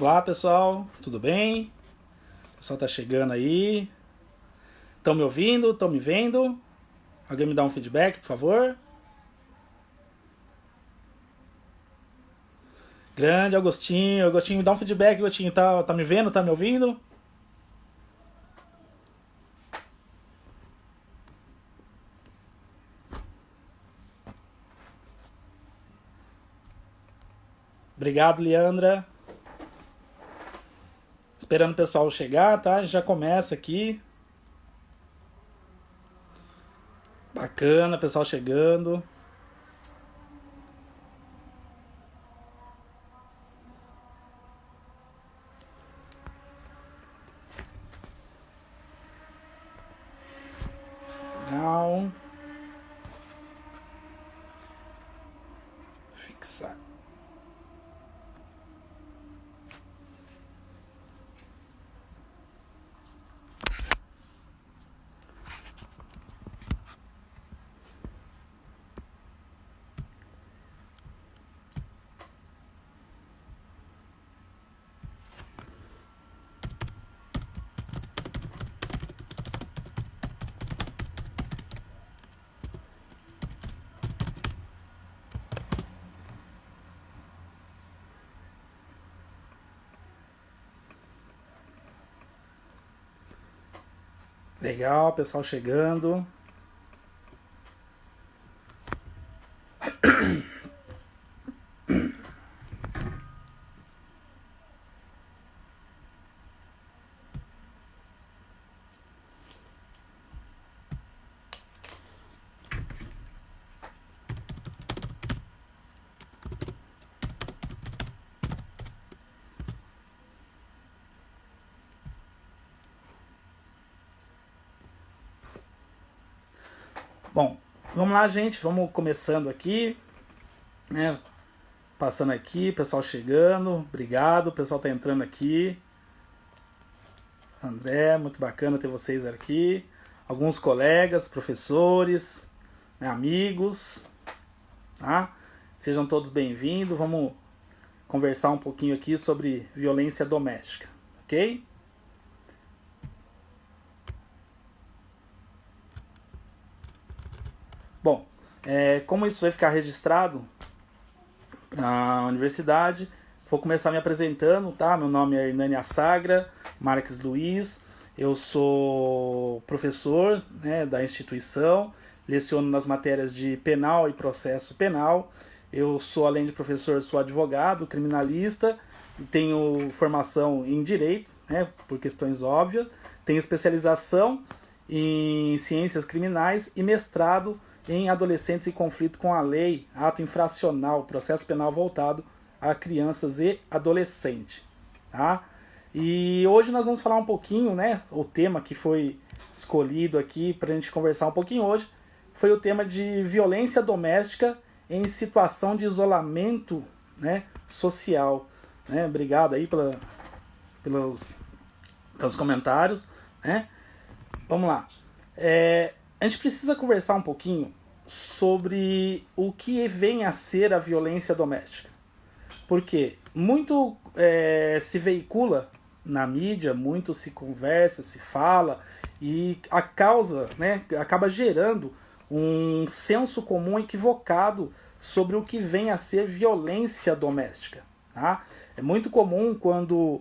Olá pessoal, tudo bem? O pessoal tá chegando aí. Estão me ouvindo? Estão me vendo? Alguém me dá um feedback, por favor? Grande Agostinho, Agostinho, me dá um feedback, Agostinho. Tá me vendo? Tá me ouvindo? Obrigado, Leandra. Esperando o pessoal chegar, tá? A gente já começa aqui. Bacana, pessoal chegando. Não. Fixar. Legal, pessoal chegando. Bom, vamos lá, gente. Vamos começando aqui, né? Passando aqui, pessoal chegando. Obrigado, o pessoal tá entrando aqui. André, muito bacana ter vocês aqui. Alguns colegas, professores, né, amigos, tá? Sejam todos bem-vindos. Vamos conversar um pouquinho aqui sobre violência doméstica, ok? Bom, como isso vai ficar registrado para a universidade, vou começar me apresentando, tá? Meu nome é Hernani Sagra Marques Luiz, eu sou professor, né, da instituição, leciono nas matérias de penal e processo penal. Eu sou, além de professor, sou advogado, criminalista, tenho formação em direito, né, por questões óbvias, tenho especialização em ciências criminais e mestrado em adolescentes em conflito com a lei, ato infracional, processo penal voltado a crianças e adolescentes, tá? E hoje nós vamos falar um pouquinho, né, o tema que foi escolhido aqui para a gente conversar um pouquinho hoje foi o tema de violência doméstica em situação de isolamento, né, social, né? Obrigado aí pelos comentários, né? Vamos lá. A gente precisa conversar um pouquinho sobre o que vem a ser a violência doméstica. Porque muito se veicula na mídia, muito se conversa, se fala, e a causa, né, acaba gerando um senso comum equivocado sobre o que vem a ser violência doméstica. Tá? É muito comum quando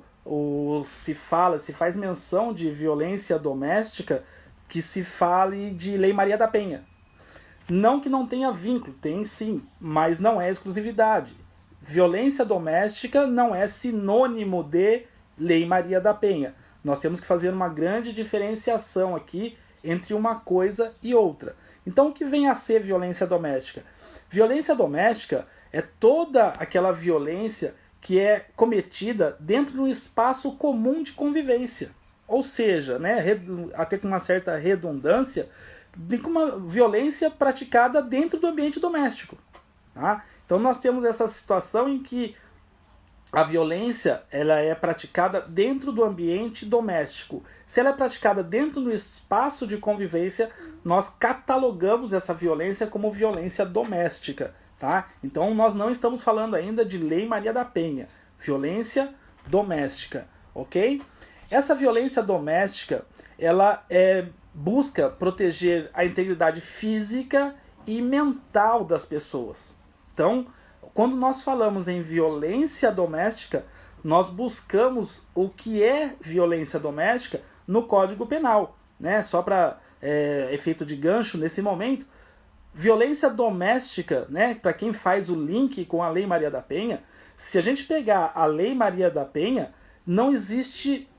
se faz menção de violência doméstica, que se fale de Lei Maria da Penha. Não que não tenha vínculo, tem sim, mas não é exclusividade. Violência doméstica não é sinônimo de Lei Maria da Penha. Nós temos que fazer uma grande diferenciação aqui entre uma coisa e outra. Então, o que vem a ser violência doméstica? Violência doméstica é toda aquela violência que é cometida dentro de um espaço comum de convivência. Ou seja, né, até com uma certa redundância, de uma violência praticada dentro do ambiente doméstico. Tá? Então nós temos essa situação em que a violência ela é praticada dentro do ambiente doméstico. Se ela é praticada dentro do espaço de convivência, nós catalogamos essa violência como violência doméstica. Tá? Então nós não estamos falando ainda de Lei Maria da Penha. Violência doméstica, ok? Essa violência doméstica, ela busca proteger a integridade física e mental das pessoas. Então, quando nós falamos em violência doméstica, nós buscamos o que é violência doméstica no Código Penal, né? Só para efeito de gancho nesse momento, violência doméstica, né? Para quem faz o link com a Lei Maria da Penha, se a gente pegar a Lei Maria da Penha,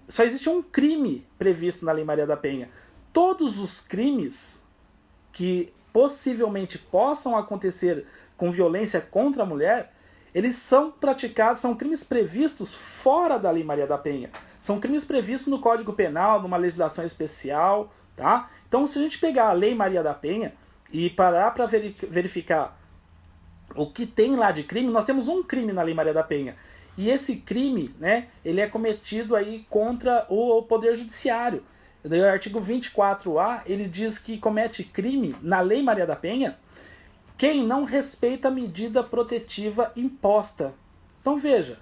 só existe um crime previsto na Lei Maria da Penha. Todos os crimes que possivelmente possam acontecer com violência contra a mulher, eles são praticados, são crimes previstos fora da Lei Maria da Penha. São crimes previstos no Código Penal, numa legislação especial, tá? Então, se a gente pegar a Lei Maria da Penha e parar para verificar o que tem lá de crime, nós temos um crime na Lei Maria da Penha. E esse crime, né, ele é cometido aí contra o Poder Judiciário. O artigo 24A, ele diz que comete crime na Lei Maria da Penha quem não respeita a medida protetiva imposta. Então veja,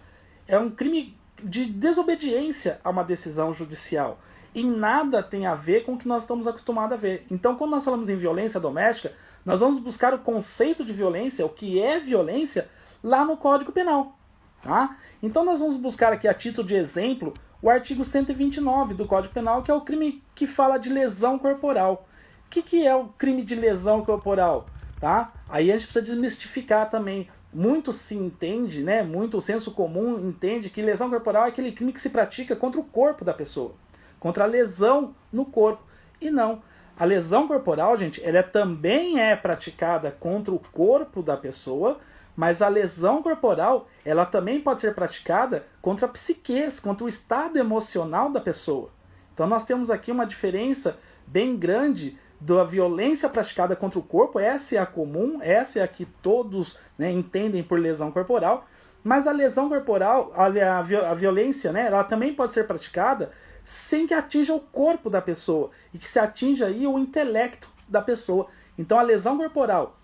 é um crime de desobediência a uma decisão judicial. E nada tem a ver com o que nós estamos acostumados a ver. Então, quando nós falamos em violência doméstica, nós vamos buscar o conceito de violência, o que é violência, lá no Código Penal. Tá? Então nós vamos buscar aqui, a título de exemplo, o artigo 129 do Código Penal, que é o crime que fala de lesão corporal. O que é o crime de lesão corporal? Tá? Aí a gente precisa desmistificar também. Muito se entende, né? Muito o senso comum entende que lesão corporal é aquele crime que se pratica contra o corpo da pessoa, contra a lesão no corpo. E não. A lesão corporal, gente, ela também é praticada contra o corpo da pessoa, mas a lesão corporal, ela também pode ser praticada contra a psique, contra o estado emocional da pessoa. Então nós temos aqui uma diferença bem grande da violência praticada contra o corpo. Essa é a comum, essa é a que todos, né, entendem por lesão corporal, mas a lesão corporal, a violência, né, ela também pode ser praticada sem que atinja o corpo da pessoa e que se atinja aí o intelecto da pessoa. Então a lesão corporal,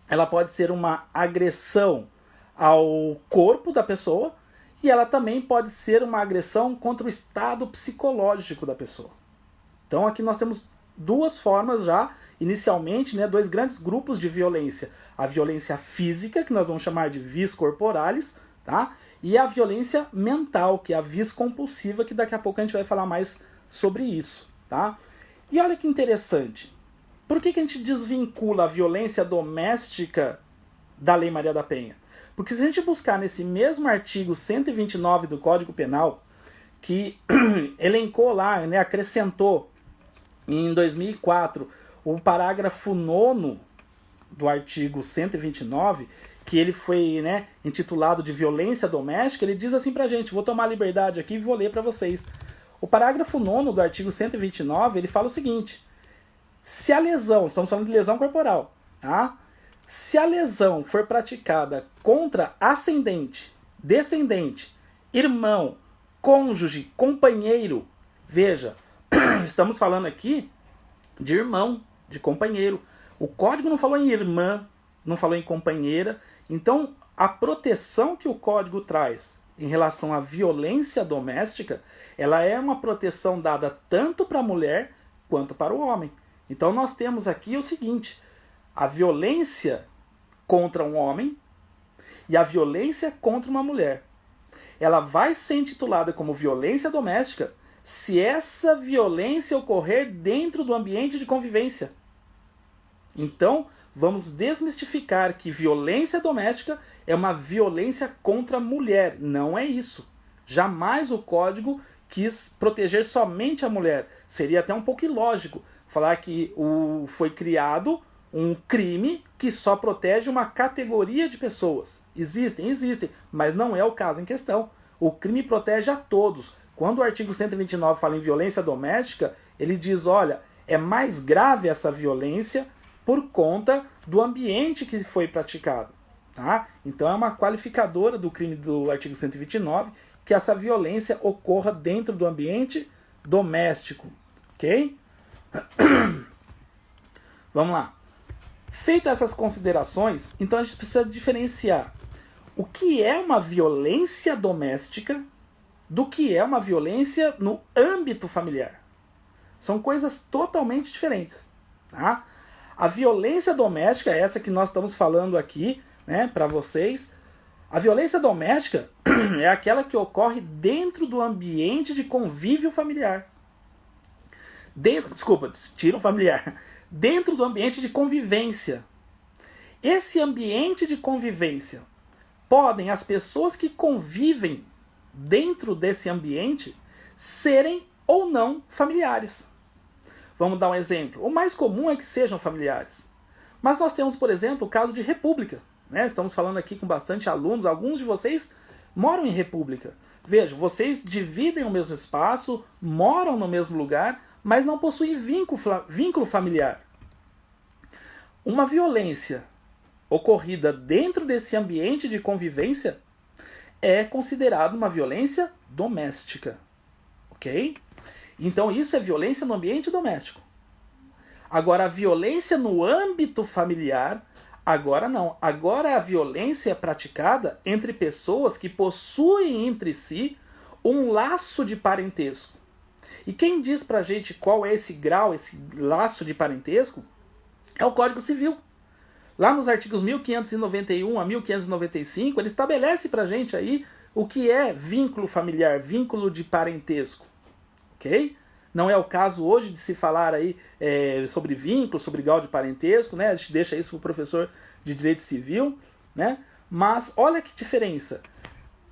ela pode ser uma agressão ao corpo da pessoa e ela também pode ser uma agressão contra o estado psicológico da pessoa. Então aqui nós temos duas formas já, inicialmente, né, dois grandes grupos de violência. A violência física, que nós vamos chamar de vis corporalis, tá? E a violência mental, que é a vis compulsiva, que daqui a pouco a gente vai falar mais sobre isso, tá? E olha que interessante. Por que a gente desvincula a violência doméstica da Lei Maria da Penha? Porque se a gente buscar nesse mesmo artigo 129 do Código Penal, que elencou lá, né, acrescentou em 2004 o parágrafo 9º do artigo 129, que ele foi, né, intitulado de violência doméstica, ele diz assim pra gente, vou tomar a liberdade aqui e vou ler para vocês. O parágrafo 9º do artigo 129, ele fala o seguinte: se a lesão, estamos falando de lesão corporal, tá? Se a lesão for praticada contra ascendente, descendente, irmão, cônjuge, companheiro, veja, estamos falando aqui de irmão, de companheiro. O código não falou em irmã, não falou em companheira. Então, a proteção que o código traz em relação à violência doméstica, ela é uma proteção dada tanto para a mulher quanto para o homem. Então, nós temos aqui o seguinte: a violência contra um homem e a violência contra uma mulher. Ela vai ser intitulada como violência doméstica se essa violência ocorrer dentro do ambiente de convivência. Então, vamos desmistificar que violência doméstica é uma violência contra a mulher. Não é isso. Jamais o código quis proteger somente a mulher. Seria até um pouco ilógico falar que foi criado um crime que só protege uma categoria de pessoas. Existem, mas não é o caso em questão. O crime protege a todos. Quando o artigo 129 fala em violência doméstica, ele diz, olha, é mais grave essa violência por conta do ambiente que foi praticado. Tá? Então é uma qualificadora do crime do artigo 129 que essa violência ocorra dentro do ambiente doméstico. Ok? Vamos lá. Feitas essas considerações, então a gente precisa diferenciar o que é uma violência doméstica do que é uma violência no âmbito familiar. São coisas totalmente diferentes. Tá? A violência doméstica, essa que nós estamos falando aqui, né, para vocês, a violência doméstica é aquela que ocorre dentro do ambiente de convívio familiar. Tira o familiar. Dentro do ambiente de convivência. Esse ambiente de convivência, podem as pessoas que convivem dentro desse ambiente serem ou não familiares. Vamos dar um exemplo. O mais comum é que sejam familiares. Mas nós temos, por exemplo, o caso de república. Né? Estamos falando aqui com bastante alunos. Alguns de vocês moram em república. Veja, vocês dividem o mesmo espaço, moram no mesmo lugar, mas não possuem vínculo familiar. Uma violência ocorrida dentro desse ambiente de convivência é considerada uma violência doméstica. Ok? Então isso é violência no ambiente doméstico. Agora a violência no âmbito familiar, agora não. Agora a violência é praticada entre pessoas que possuem entre si um laço de parentesco. E quem diz pra gente qual é esse grau, esse laço de parentesco, é o Código Civil. Lá nos artigos 1591 a 1595, ele estabelece pra gente aí o que é vínculo familiar, vínculo de parentesco. Ok? Não é o caso hoje de se falar aí sobre vínculo, sobre grau de parentesco, né? A gente deixa isso para o professor de direito civil, né? Mas olha que diferença.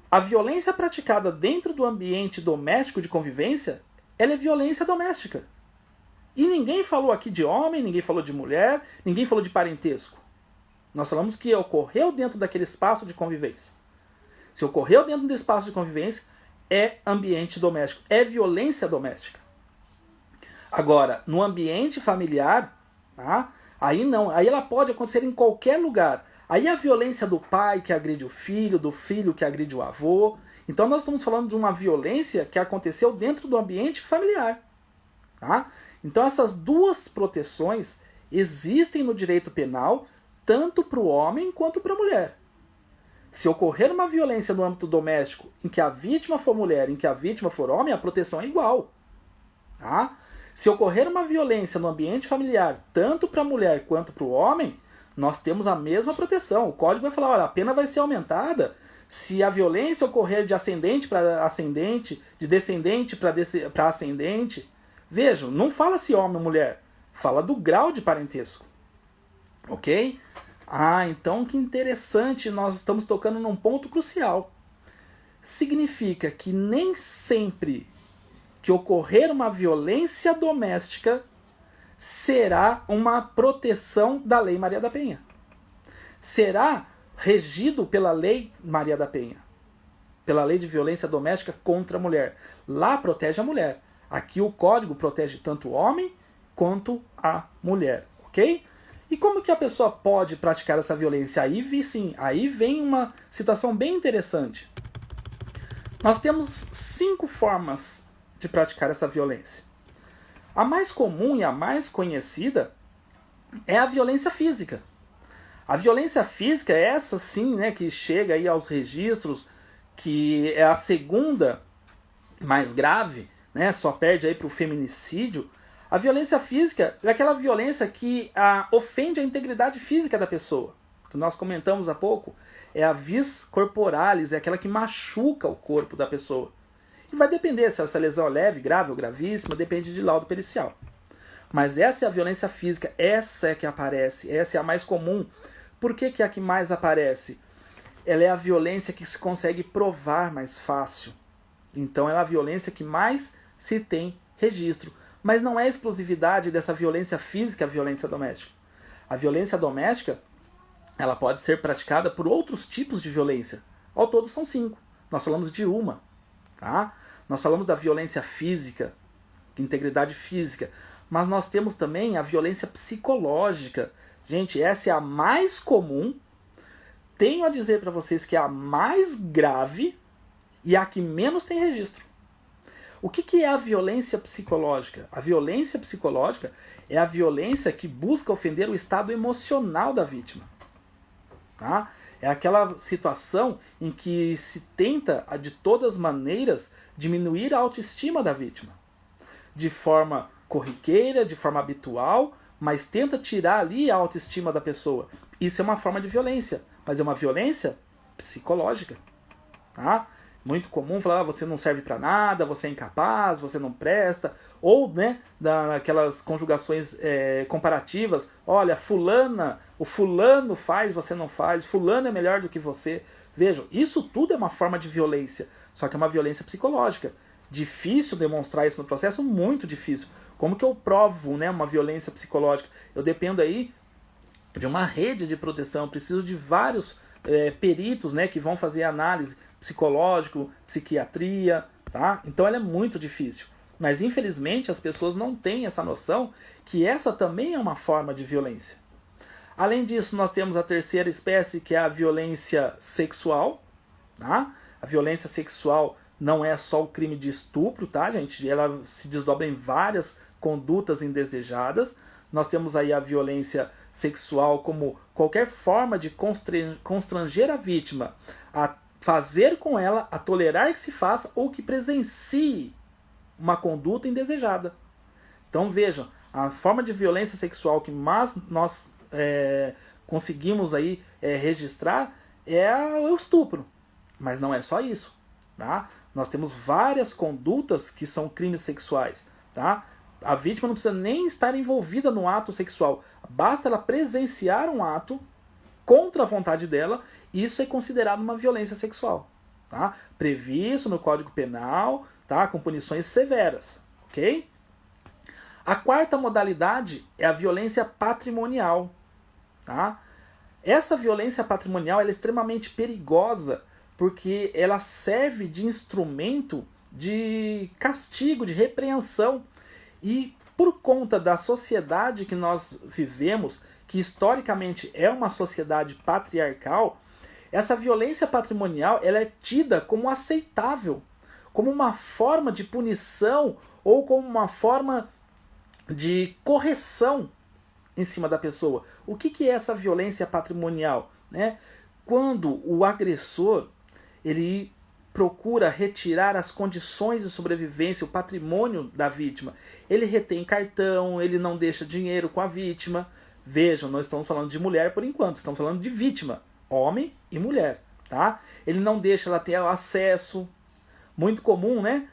A violência praticada dentro do ambiente doméstico de convivência, ela é violência doméstica. E ninguém falou aqui de homem, ninguém falou de mulher, ninguém falou de parentesco. Nós falamos que ocorreu dentro daquele espaço de convivência. Se ocorreu dentro desse espaço de convivência, é ambiente doméstico, é violência doméstica. Agora, no ambiente familiar, tá? Aí não, aí ela pode acontecer em qualquer lugar. Aí a violência do pai que agride o filho, do filho que agride o avô. Então nós estamos falando de uma violência que aconteceu dentro do ambiente familiar. Tá? Então essas duas proteções existem no direito penal, tanto para o homem quanto para a mulher. Se ocorrer uma violência no âmbito doméstico em que a vítima for mulher, em que a vítima for homem, a proteção é igual. Tá? Se ocorrer uma violência no ambiente familiar, tanto para a mulher quanto para o homem, nós temos a mesma proteção. O código vai falar, olha, a pena vai ser aumentada se a violência ocorrer de ascendente para ascendente, de descendente para ascendente. Vejam, não fala se homem ou mulher, fala do grau de parentesco. Ok? Ah, então que interessante, nós estamos tocando num ponto crucial. Significa que nem sempre que ocorrer uma violência doméstica será uma proteção da Lei Maria da Penha. Será regido pela Lei Maria da Penha, pela Lei de Violência Doméstica contra a Mulher. Lá protege a mulher. Aqui o Código protege tanto o homem quanto a mulher. Ok? E como que a pessoa pode praticar essa violência? Aí vem uma situação bem interessante. Nós temos 5 formas de praticar essa violência. A mais comum e a mais conhecida é a violência física. A violência física é essa sim, né, que chega aí aos registros, que é a segunda mais grave, né, só perde aí para o feminicídio. A violência física é aquela violência que ofende a integridade física da pessoa. Que nós comentamos há pouco, é a vis corporalis, é aquela que machuca o corpo da pessoa. E vai depender se essa lesão é leve, grave ou gravíssima, depende de laudo pericial. Mas essa é a violência física, essa é que aparece, essa é a mais comum. Por que é a que mais aparece? Ela é a violência que se consegue provar mais fácil. Então ela é a violência que mais se tem registro. Mas não é exclusividade dessa violência física a violência doméstica. A violência doméstica, ela pode ser praticada por outros tipos de violência. Ao todo são 5. Nós falamos de uma. Tá? Nós falamos da violência física, integridade física. Mas nós temos também a violência psicológica. Gente, essa é a mais comum. Tenho a dizer para vocês que é a mais grave e a que menos tem registro. O que é a violência psicológica? A violência psicológica é a violência que busca ofender o estado emocional da vítima. Tá? É aquela situação em que se tenta, de todas as maneiras, diminuir a autoestima da vítima. De forma corriqueira, de forma habitual, mas tenta tirar ali a autoestima da pessoa. Isso é uma forma de violência, mas é uma violência psicológica. Tá? Muito comum falar, você não serve para nada, você é incapaz, você não presta, ou, né, daquelas conjugações comparativas, olha, o fulano faz, você não faz, fulano é melhor do que você. Vejam, isso tudo é uma forma de violência, só que é uma violência psicológica. Difícil demonstrar isso no processo, muito difícil. Como que eu provo, né, uma violência psicológica? Eu dependo aí de uma rede de proteção, eu preciso de vários peritos, né, que vão fazer análise psicológico, psiquiatria, tá? Então ela é muito difícil. Mas infelizmente as pessoas não têm essa noção que essa também é uma forma de violência. Além disso, nós temos a terceira espécie, que é a violência sexual, tá? A violência sexual não é só o crime de estupro, tá, gente? Ela se desdobra em várias condutas indesejadas. Nós temos aí a violência sexual como qualquer forma de constranger a vítima a fazer com ela, a tolerar que se faça ou que presencie uma conduta indesejada. Então vejam, a forma de violência sexual que mais nós conseguimos aí registrar é o estupro. Mas não é só isso, tá? Nós temos várias condutas que são crimes sexuais, tá? A vítima não precisa nem estar envolvida no ato sexual. Basta ela presenciar um ato contra a vontade dela, isso é considerado uma violência sexual. Tá? Previsto no Código Penal, tá? Com punições severas. Ok? A quarta modalidade é a violência patrimonial. Tá? Essa violência patrimonial ela é extremamente perigosa porque ela serve de instrumento de castigo, de repreensão. E por conta da sociedade que nós vivemos, que historicamente é uma sociedade patriarcal, essa violência patrimonial ela é tida como aceitável, como uma forma de punição ou como uma forma de correção em cima da pessoa. O que é essa violência patrimonial? Né? Quando o agressor ele procura retirar as condições de sobrevivência, o patrimônio da vítima. Ele retém cartão, ele não deixa dinheiro com a vítima. Vejam, nós estamos falando de mulher por enquanto, estamos falando de vítima, homem e mulher. Tá? Ele não deixa ela ter acesso. Muito comum, né?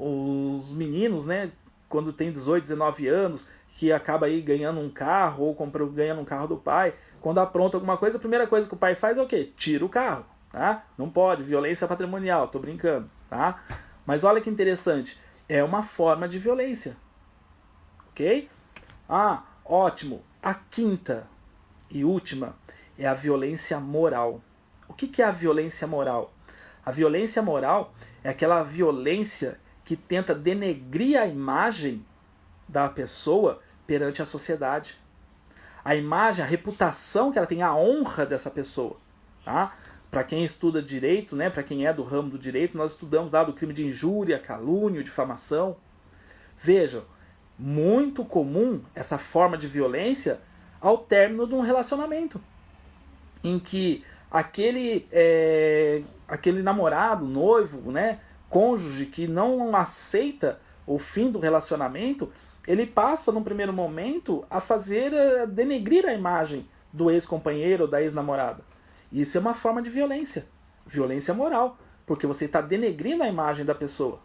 Os meninos, né, quando tem 18, 19 anos, que acaba aí ganhando um carro ou ganhando um carro do pai, quando apronta alguma coisa, a primeira coisa que o pai faz é o quê? Tira o carro. Tá? Não pode, violência patrimonial, tô brincando, tá? Mas olha que interessante, é uma forma de violência, ok? Ah, ótimo. A quinta e última é a violência moral. O que é a violência moral? A violência moral é aquela violência que tenta denegrir a imagem da pessoa perante a sociedade. A imagem, a reputação que ela tem, a honra dessa pessoa, tá? Para quem estuda direito, né, para quem é do ramo do direito, nós estudamos lá do crime de injúria, calúnio, difamação. Vejam, muito comum essa forma de violência ao término de um relacionamento, em que aquele namorado, noivo, né, cônjuge que não aceita o fim do relacionamento, ele passa, num primeiro momento, a denegrir a imagem do ex-companheiro ou da ex-namorada. Isso é uma forma de violência. Violência moral. Porque você está denegrindo a imagem da pessoa.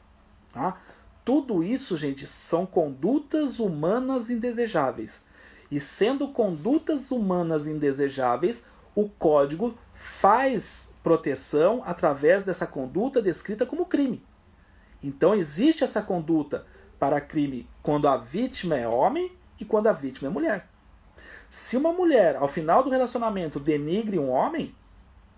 Tá? Tudo isso, gente, são condutas humanas indesejáveis. E sendo condutas humanas indesejáveis, o código faz proteção através dessa conduta descrita como crime. Então existe essa conduta para crime quando a vítima é homem e quando a vítima é mulher. Se uma mulher, ao final do relacionamento, denigre um homem,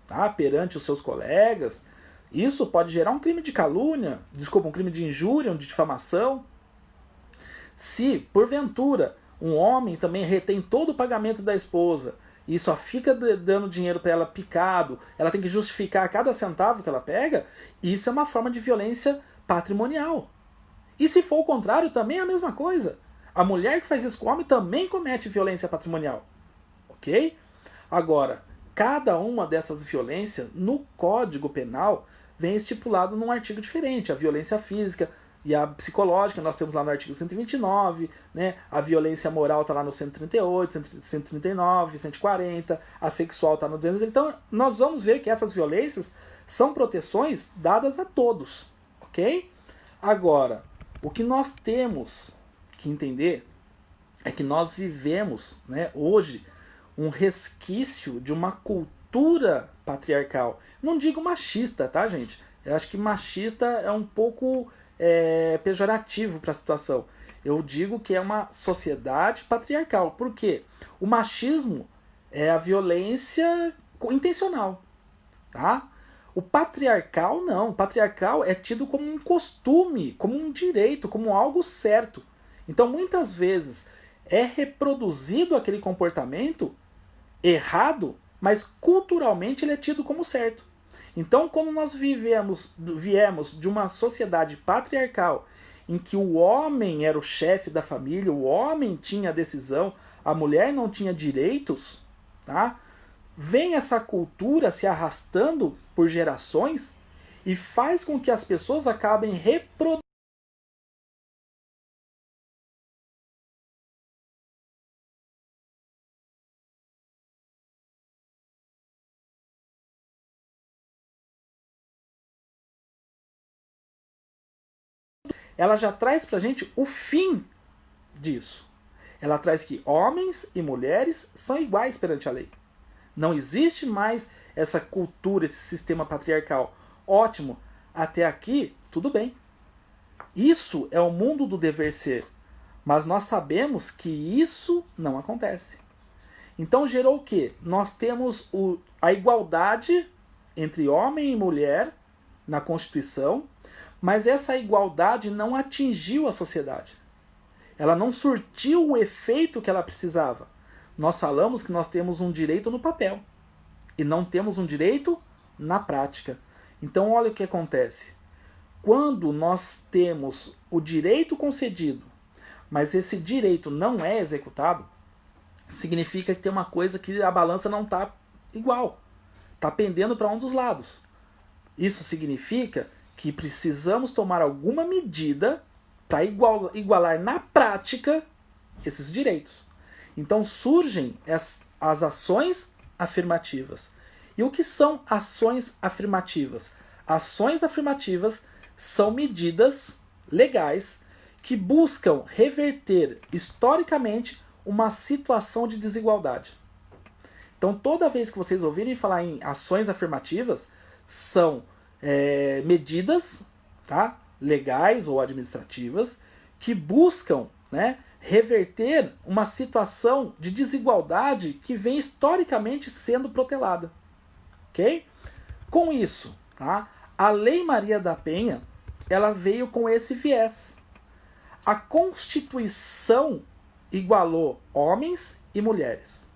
tá, perante os seus colegas, isso pode gerar um crime de calúnia, um crime de injúria, de difamação. Se, porventura, um homem também retém todo o pagamento da esposa e só fica dando dinheiro para ela picado, ela tem que justificar cada centavo que ela pega, isso é uma forma de violência patrimonial. E se for o contrário, também é a mesma coisa. A mulher que faz isso com o homem também comete violência patrimonial. Ok? Agora, cada uma dessas violências, no Código Penal, vem estipulado num artigo diferente. A violência física e a psicológica, nós temos lá no artigo 129, né? A violência moral está lá no 138, 139, 140, a sexual está no 200. Então, nós vamos ver que essas violências são proteções dadas a todos, ok? Agora, o que nós temos que entender é que nós vivemos, né, hoje um resquício de uma cultura patriarcal. Não digo machista, tá, gente? Eu acho que machista é um pouco pejorativo para a situação. Eu digo que é uma sociedade patriarcal. Por quê? O machismo é a violência intencional, tá? O patriarcal não. O patriarcal é tido como um costume, como um direito, como algo certo. Então, muitas vezes, é reproduzido aquele comportamento errado, mas culturalmente ele é tido como certo. Então, quando nós viemos de uma sociedade patriarcal, em que o homem era o chefe da família, o homem tinha a decisão, a mulher não tinha direitos, tá? Vem essa cultura se arrastando por gerações e faz com que as pessoas acabem reproduzindo. Ela já traz pra gente o fim disso. Ela traz que homens e mulheres são iguais perante a lei. Não existe mais essa cultura, esse sistema patriarcal. Ótimo, até aqui tudo bem. Isso é o mundo do dever ser. Mas nós sabemos que isso não acontece. Então gerou o quê? Nós temos a igualdade entre homem e mulher na Constituição, mas essa igualdade não atingiu a sociedade. Ela não surtiu o efeito que ela precisava. Nós falamos que nós temos um direito no papel e não temos um direito na prática. Então olha o que acontece. Quando nós temos o direito concedido, mas esse direito não é executado, significa que tem uma coisa que a balança não está igual. Está pendendo para um dos lados. Isso significa que precisamos tomar alguma medida para igualar na prática esses direitos. Então surgem as ações afirmativas. E o que são ações afirmativas? Ações afirmativas são medidas legais que buscam reverter historicamente uma situação de desigualdade. Então toda vez que vocês ouvirem falar em ações afirmativas, são medidas, tá, legais ou administrativas que buscam, né, reverter uma situação de desigualdade que vem historicamente sendo protelada. Ok? Com isso, tá, a Lei Maria da Penha ela veio com esse viés. A Constituição igualou homens e mulheres.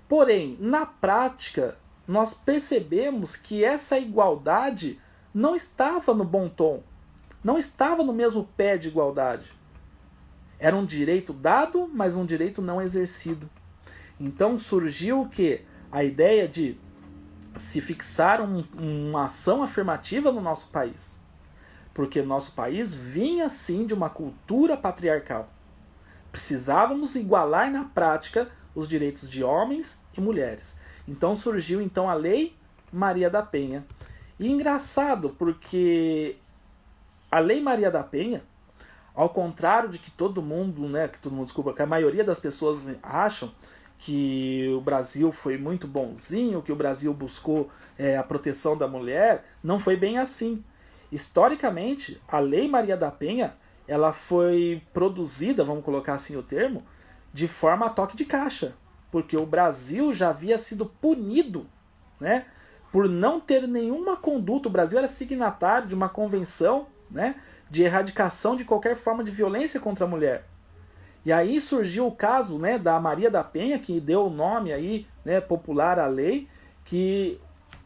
Porém, na prática, nós percebemos que essa igualdade não estava no bom tom, não estava no mesmo pé de igualdade. Era um direito dado, mas um direito não exercido. Então surgiu o quê? A ideia de se fixar uma ação afirmativa no nosso país. Porque nosso país vinha sim de uma cultura patriarcal. Precisávamos igualar na prática os direitos de homens e mulheres. Então surgiu então a Lei Maria da Penha. E engraçado, porque a Lei Maria da Penha, ao contrário de que todo mundo, desculpa, que a maioria das pessoas acham que o Brasil foi muito bonzinho, que o Brasil buscou a proteção da mulher, não foi bem assim. Historicamente, a Lei Maria da Penha, ela foi produzida, vamos colocar assim o termo, de forma a toque de caixa. Porque o Brasil já havia sido punido, né, por não ter nenhuma conduta. O Brasil era signatário de uma convenção, né, de erradicação de qualquer forma de violência contra a mulher. E aí surgiu o caso, né, da Maria da Penha, que deu o nome aí, né, popular à lei, que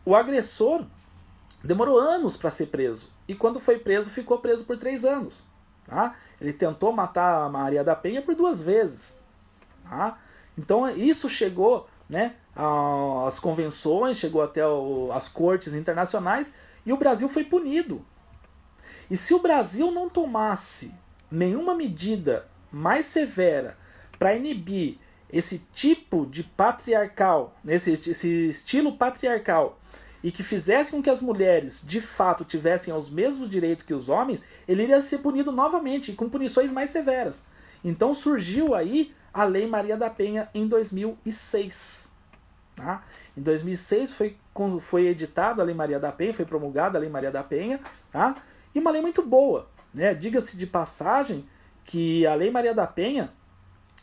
o agressor demorou anos para ser preso. E quando foi preso, ficou preso por 3 anos. Tá? Ele tentou matar a Maria da Penha por 2 vezes. Tá? Então isso chegou né, as convenções, chegou até as cortes internacionais e o Brasil foi punido. E se o Brasil não tomasse nenhuma medida mais severa para inibir esse tipo de patriarcal, esse estilo patriarcal, e que fizesse com que as mulheres de fato tivessem os mesmos direitos que os homens, ele iria ser punido novamente, com punições mais severas. Então surgiu aí a Lei Maria da Penha em 2006. Tá? Em 2006 foi editada a Lei Maria da Penha, foi promulgada a Lei Maria da Penha, tá? E uma lei muito boa, né? Diga-se de passagem que a Lei Maria da Penha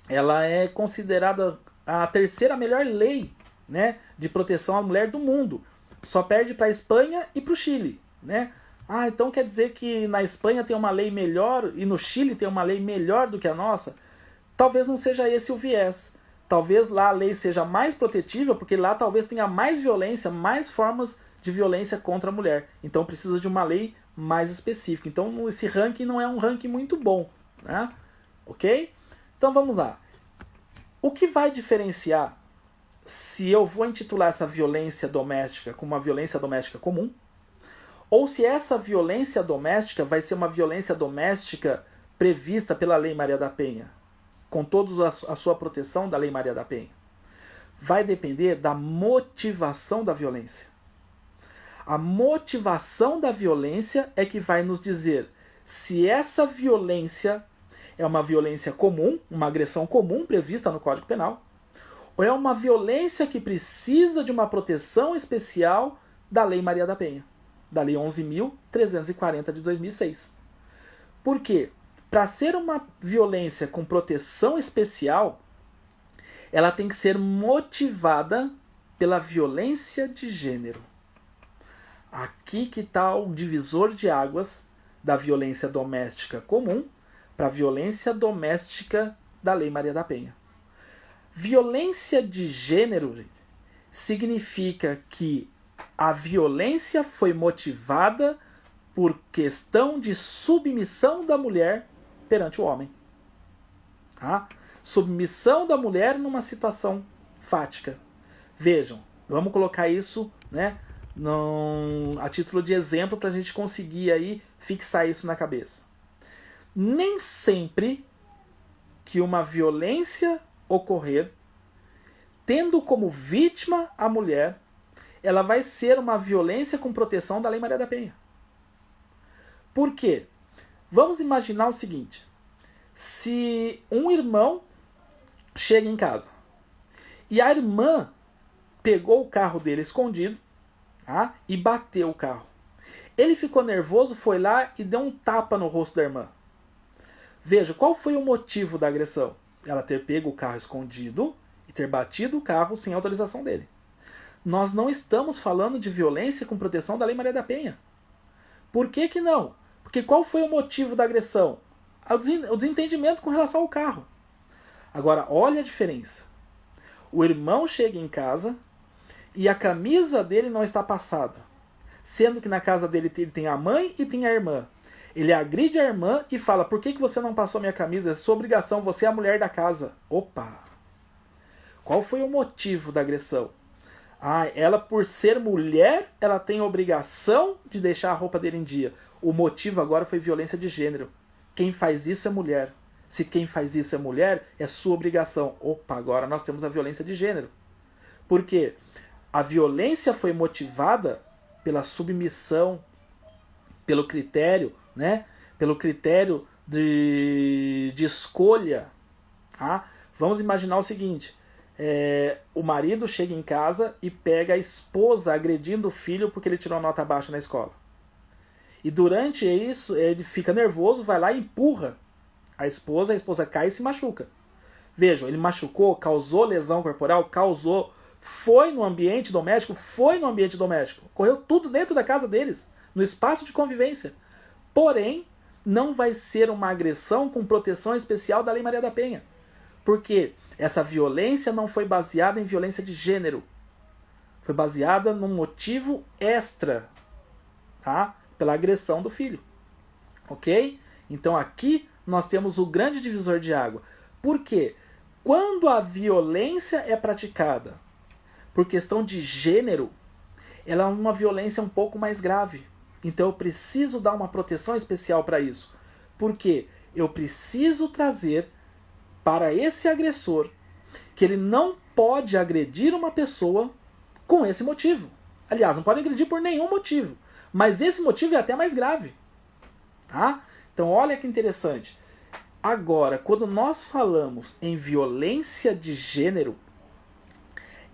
ela é considerada a terceira melhor lei, né, de proteção à mulher do mundo. Só perde para a Espanha e para o Chile, né? Ah, então quer dizer que na Espanha tem uma lei melhor e no Chile tem uma lei melhor do que a nossa? Talvez não seja esse o viés. Talvez lá a lei seja mais protetiva, porque lá talvez tenha mais violência, mais formas de violência contra a mulher. Então precisa de uma lei mais específica. Então esse ranking não é um ranking muito bom, né? Ok? Então vamos lá. O que vai diferenciar se eu vou intitular essa violência doméstica como uma violência doméstica comum, ou se essa violência doméstica vai ser uma violência doméstica prevista pela Lei Maria da Penha, com toda a sua proteção da Lei Maria da Penha? Vai depender da motivação da violência. A motivação da violência é que vai nos dizer se essa violência é uma violência comum, uma agressão comum prevista no Código Penal, ou é uma violência que precisa de uma proteção especial da Lei Maria da Penha, da Lei 11.340 de 2006. Por quê? Para ser uma violência com proteção especial, ela tem que ser motivada pela violência de gênero. Aqui que está o divisor de águas da violência doméstica comum para a violência doméstica da Lei Maria da Penha. Violência de gênero significa que a violência foi motivada por questão de submissão da mulher perante o homem. Tá? Submissão da mulher numa situação fática. Vejam, vamos colocar isso, né, a título de exemplo para a gente conseguir aí fixar isso na cabeça. Nem sempre que uma violência ocorrer, tendo como vítima a mulher, ela vai ser uma violência com proteção da Lei Maria da Penha. Por quê? Vamos imaginar o seguinte: se um irmão chega em casa e a irmã pegou o carro dele escondido, tá, e bateu o carro. Ele ficou nervoso, foi lá e deu um tapa no rosto da irmã. Veja, qual foi o motivo da agressão? Ela ter pego o carro escondido e ter batido o carro sem autorização dele. Nós não estamos falando de violência com proteção da Lei Maria da Penha. Por que que não? Porque qual foi o motivo da agressão? O desentendimento com relação ao carro. Agora, olha a diferença. O irmão chega em casa e a camisa dele não está passada, sendo que na casa dele ele tem a mãe e tem a irmã. Ele agride a irmã e fala: por que você não passou minha camisa? É sua obrigação, você é a mulher da casa. Opa! Qual foi o motivo da agressão? Ah, ela, por ser mulher, ela tem a obrigação de deixar a roupa dele em dia. O motivo agora foi violência de gênero. Quem faz isso é mulher. Se quem faz isso é mulher, é sua obrigação. Opa, agora nós temos a violência de gênero. Por quê? A violência foi motivada pela submissão, pelo critério, né? Pelo critério de escolha. Tá? Vamos imaginar o seguinte: o marido chega em casa e pega a esposa agredindo o filho porque ele tirou nota baixa na escola. E durante isso ele fica nervoso, vai lá e empurra a esposa cai e se machuca. Vejam, ele machucou, causou lesão corporal, foi no ambiente doméstico, ocorreu tudo dentro da casa deles, no espaço de convivência. Porém, não vai ser uma agressão com proteção especial da Lei Maria da Penha. Porque essa violência não foi baseada em violência de gênero. Foi baseada num motivo extra, tá? Pela agressão do filho. Ok? Então aqui nós temos o grande divisor de água. Por quê? Quando a violência é praticada por questão de gênero, ela é uma violência um pouco mais grave. Então eu preciso dar uma proteção especial para isso. Porque eu preciso trazer para esse agressor que ele não pode agredir uma pessoa com esse motivo. Aliás, não pode agredir por nenhum motivo. Mas esse motivo é até mais grave. Tá? Então olha que interessante. Agora, quando nós falamos em violência de gênero,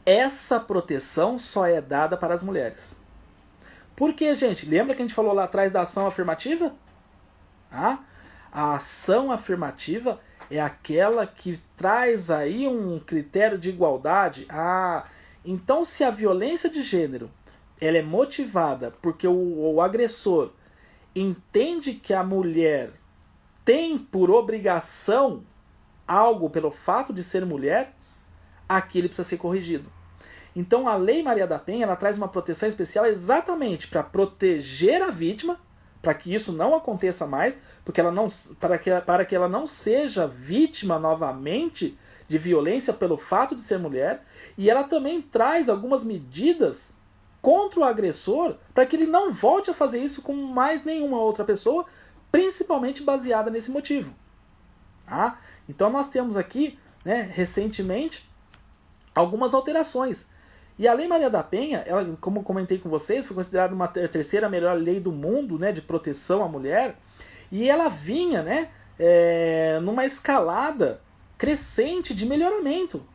essa proteção só é dada para as mulheres. Por quê, gente? Lembra que a gente falou lá atrás da ação afirmativa? Ah, a ação afirmativa é aquela que traz aí um critério de igualdade. Então se a violência de gênero ela é motivada porque o agressor entende que a mulher tem por obrigação algo pelo fato de ser mulher, aqui ele precisa ser corrigido. Então a Lei Maria da Penha ela traz uma proteção especial exatamente para proteger a vítima, para que isso não aconteça mais, porque ela não, para que ela não seja vítima novamente de violência pelo fato de ser mulher, e ela também traz algumas medidas contra o agressor para que ele não volte a fazer isso com mais nenhuma outra pessoa, principalmente baseada nesse motivo. Tá? Então nós temos aqui, né, recentemente, algumas alterações. E a Lei Maria da Penha, ela, como comentei com vocês, foi considerada uma terceira melhor lei do mundo, né, de proteção à mulher. E ela vinha, né, numa escalada crescente de melhoramento.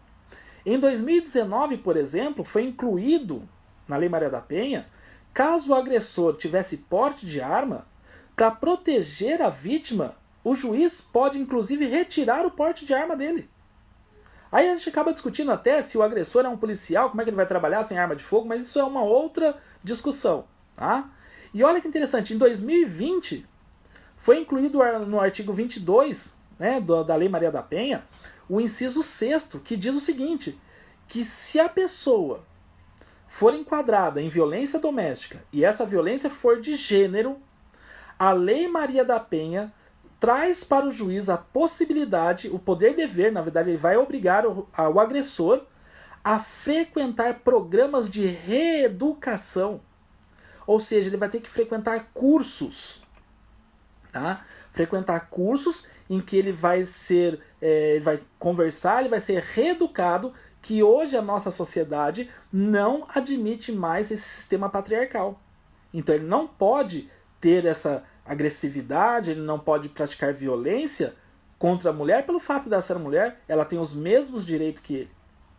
Em 2019, por exemplo, foi incluído na Lei Maria da Penha, caso o agressor tivesse porte de arma, para proteger a vítima, o juiz pode inclusive retirar o porte de arma dele. Aí a gente acaba discutindo até se o agressor é um policial, como é que ele vai trabalhar sem arma de fogo, mas isso é uma outra discussão. Tá? E olha que interessante, em 2020 foi incluído no artigo 22, né, da Lei Maria da Penha, o inciso 6º, que diz o seguinte, que se a pessoa for enquadrada em violência doméstica e essa violência for de gênero, a Lei Maria da Penha traz para o juiz a possibilidade, o poder-dever, na verdade, ele vai obrigar o agressor a frequentar programas de reeducação. Ou seja, ele vai ter que frequentar cursos. Tá? Frequentar cursos em que ele vai ser, ele vai conversar, ele vai ser reeducado, que hoje a nossa sociedade não admite mais esse sistema patriarcal. Então ele não pode ter essa agressividade, ele não pode praticar violência contra a mulher pelo fato de ela ser mulher, ela tem os mesmos direitos que ele.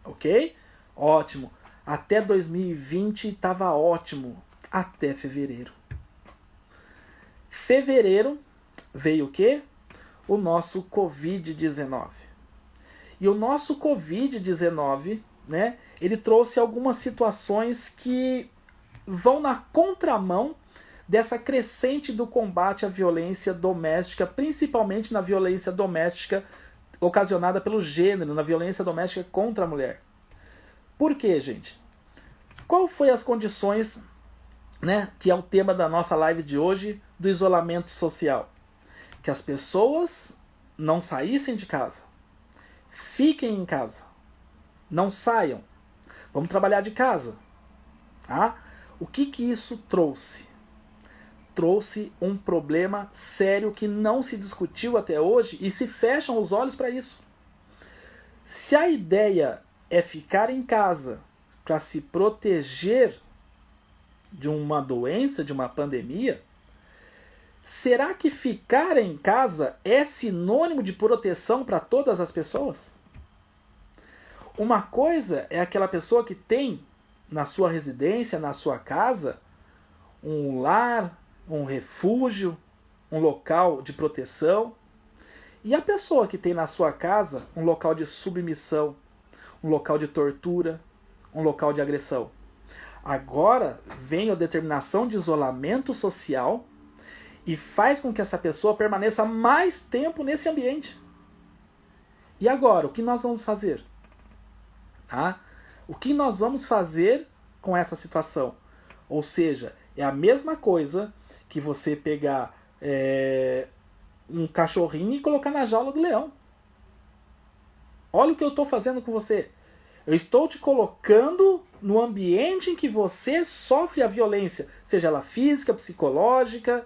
Ok? Ótimo. Até 2020 estava ótimo. Até fevereiro. Fevereiro veio o quê? O nosso Covid-19. E o nosso Covid-19, né, ele trouxe algumas situações que vão na contramão dessa crescente do combate à violência doméstica, principalmente na violência doméstica ocasionada pelo gênero, na violência doméstica contra a mulher. Por quê, gente? Qual foi as condições, né, que é o tema da nossa live de hoje, do isolamento social? Que as pessoas não saíssem de casa. Fiquem em casa. Não saiam. Vamos trabalhar de casa. Tá? O que isso trouxe? Trouxe um problema sério que não se discutiu até hoje e se fecham os olhos para isso. Se a ideia é ficar em casa para se proteger de uma doença, de uma pandemia, será que ficar em casa é sinônimo de proteção para todas as pessoas? Uma coisa é aquela pessoa que tem na sua residência, na sua casa, um lar, um refúgio, um local de proteção. E a pessoa que tem na sua casa um local de submissão, um local de tortura, um local de agressão. Agora vem a determinação de isolamento social e faz com que essa pessoa permaneça mais tempo nesse ambiente. E agora, o que nós vamos fazer? Tá? O que nós vamos fazer com essa situação? Ou seja, é a mesma coisa que você pegar um cachorrinho e colocar na jaula do leão. Olha o que eu estou fazendo com você. Eu estou te colocando no ambiente em que você sofre a violência, seja ela física, psicológica,